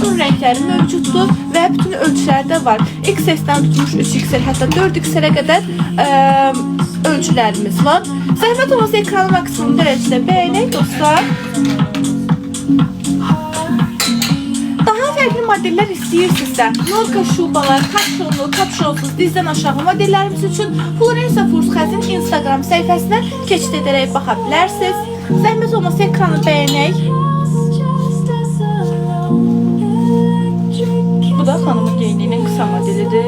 bütün renkləri mövcuddur və bütün ölçülərdə var. XS-dən tutmuş 3XL, hətta 4XL-ə qədər ölçülərimiz var. Zəhmət olmasa ekranı maksimum dərəcədə bəyənək dostlar. Daha fərqli modeller istəyirsinizsə, norka şubalar, kapşonlu, kapşonsuz, dizdən aşağı modellərimiz üçün Florensa Fursxəzin Instagram səhifəsinə keçid edərək baxa bilərsiniz. Zəhmət olmasa ekranı bəyənək. Bu da xanımın geyindiyinin qısa modelidir.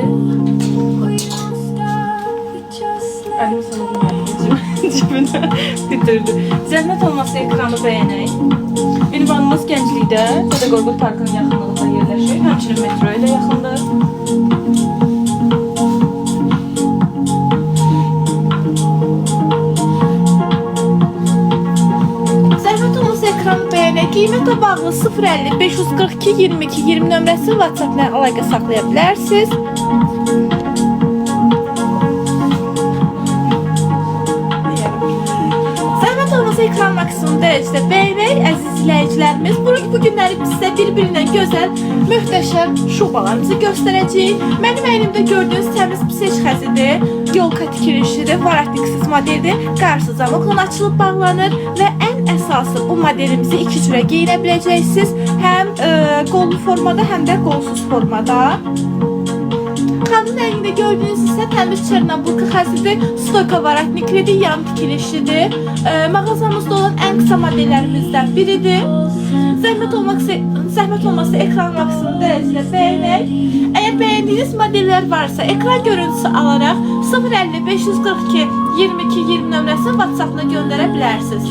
Əlim sana cibinə bitirdi. Zəhmət olmasa ekranı bəyənək. Ünvanımız Gənclikdə, Dədə Qorqud Parkının yaxınlığında yerləşir. Həmçinin metroya da yaxındır. Zəhmət olmasa ekranı bəyənək. Qiymətə bağlı 050 542 22 20 nömrəsi WhatsApp-la əlaqə saxlaya bilərsiniz. Ekran maksimum dərəcədə bəyənək, əziz izləyicilərimiz. Bu günləri biz sizə bir-birindən gözəl, möhtəşəm şubalarımızı göstərəcəyik. Mənim əynimdə gördüyünüz təmiz piseç xəzidir, yolka tikilişidir, varatliksiz modeldir, qarşı zamokla açılıb bağlanır və ən əsası bu modelimizi iki cürə geyinə biləcəksiniz. Həm qollu formada, həm də qolsuz formada. Xanımın əynində gördüyünüz isə təmiz Çernobılka xəzidir, stoyka varatniklidir, yan tikilişlidir. Mağazamızda olan ən qısa modellərimizdən biridir. Zəhmət olmasa ekran maksimum dərəcədə bəyənək. Əgər bəyəndiyiniz modellər varsa, ekran görüntüsü alaraq 050 542 22 20 nömrəsi WhatsApp-la göndərə bilərsiniz.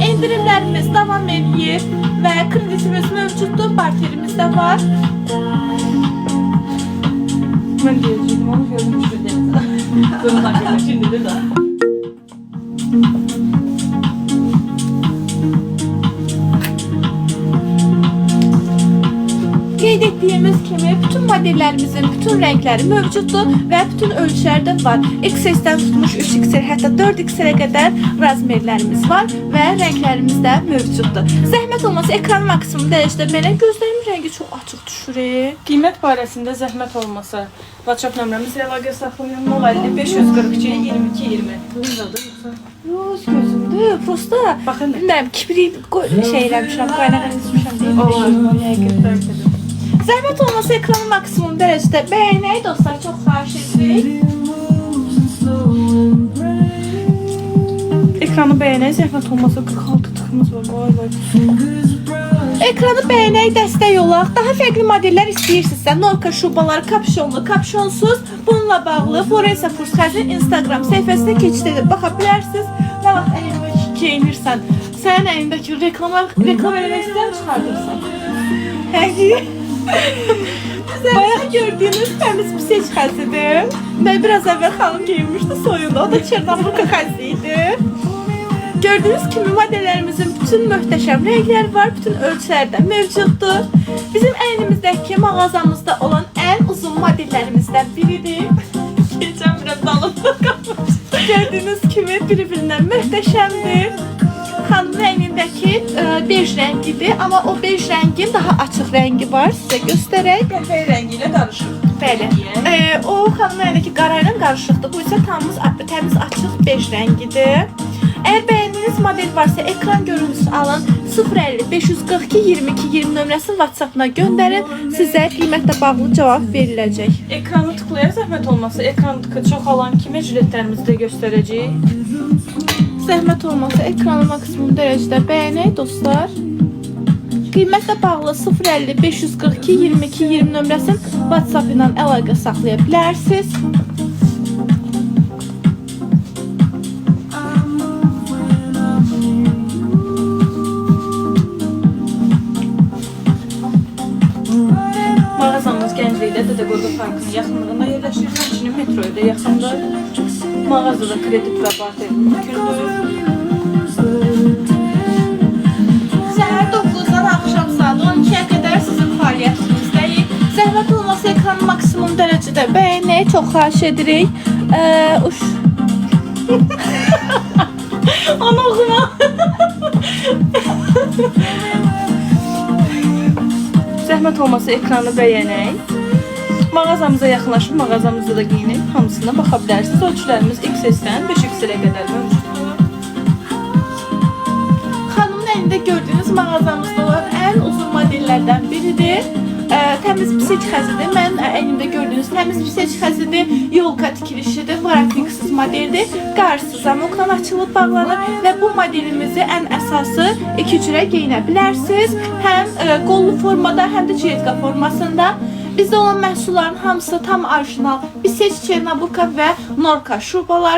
İndirimlərimiz davam edir və kreditimiz mövcuddur, barterimiz də var. Ben diyeceğim onu görmüştüm dedi. Bunu takılır şimdi de daha. Qeyd etdiyimiz kimi bütün modellərimizin bütün rəngləri mövcuddur və bütün ölçülərdə var. XS-dən tutmuş 3XL, hətta 4XL-ə qədər razmerlərimiz var və rənglərimiz də mövcuddur. Zəhmət olmasa ekran maksimum dərəcədə belə gözlərimin rəngi çox açıq düşür. Qiymət barəsində zəhmət olmasa WhatsApp nömrəmizlə əlaqə saxlayın 050 542 22 20. Bundadır yoxsa? Yox, gözümdür. Prosta baxın. Bilmirəm, kibrit şey eləmişəm, qaynaq etmişəm deyə. Zəhmət olmasa ekranı maksimum dərəcədə bəyənək dostlar, çox xahiş edirik. Ekranı bəyənək, zəhmət olmasa 46 tıxımız var. Vay vay. Ekranı bəyənək, dəstək olaq. Daha fərqli modellər istəyirsinizsə, norka şubalar, kapşonlu, kapşonsuz, bununla bağlı Florensa Fursxəzin Instagram səhifəsinə keçid edib baxa bilərsiniz. Nə vaxt əynində geyinirsən, sənin əynindəki reklam eləmək istəyən çıxardırsan. Həqiqi. Bayaq gördüyünüz təmiz piseç xəzidir. Mən biraz əvvəl xanım geyinmişdi soyunda, o da Çernobılka xəzi idi. Gördüyünüz kimi modellərimizin bütün möhtəşəm rəngləri var, bütün ölçülərdə mövcuddur. Bizim əynimizdəki mağazamızda olan ən uzun modellərimizdən biridir. Keçən biraz dalında qalmış. Gördüyünüz kimi bir-birindən möhtəşəmdir. Xanımın əynindəki bej rəngidir, amma o bej rəngin daha açıq rəngi var. Sizə göstərək. Qəfəy rəngi ilə qarışıq. Bəli. O xanımın əynindəki qara ilə qarışıqdır. Bu isə təmiz açıq bej rəngidir. Əgər bəyəndiyiniz model varsa, ekran görüntüsü alın, 050 542 22 20 nömrəsini WhatsApp-na göndərin, sizə qiymətlə bağlı cavab veriləcək. Ekranı tıklayar zəhmət olmasa, ekranı çox alan kimi jiletlərimizi də göstərəcək. Zəhmət olmasa, ekranı maksimum dərəcədə bəyənək dostlar. Qiymətlə bağlı 050 542 22 20 nömrəsini WhatsApp ilə əlaqə saxlaya bilərsiniz. Mağazamız Gənclikdə, Dədə Qorqud Parkının yaxınlığında yerləşir. Həmçinin metroya da yaxındır. Mağazada kredit və barter mümkündür. Səhər 9-dan axşam saat 12-yə qədər sizin fəaliyyətinizdəyik. Zəhmət olmasa ekranı maksimum dərəcədə bəyənək, çox xahiş edirik. Onu oxuma. Zəhmət olmasa ekranı bəyənək. Mağazamıza yaxınlaşıb mağazamızda da geyinib hamısına baxa bilərsiniz. Ölçülərimiz XS-dən 5XL-ə qədər mövcuddur. Xanımın əlində gördüyünüz mağazamızda olan ən uzun modellərdən biridir. Təmiz pisək xəzidir. Mən əlimdə gördüyünüz təmiz pisək xəzidir. Yolka tikilişidir. Varakliksiz modeldir. Qarşısı zamokla açılıb bağlanır və bu modelimizi ən əsası iki cürə geyinə bilərsiniz. Həm qollu formada, həm də çeyetka formasında. Bizdə olan məhsulların hamısı tam orijinal pisək, çernoburka və norka şubalar.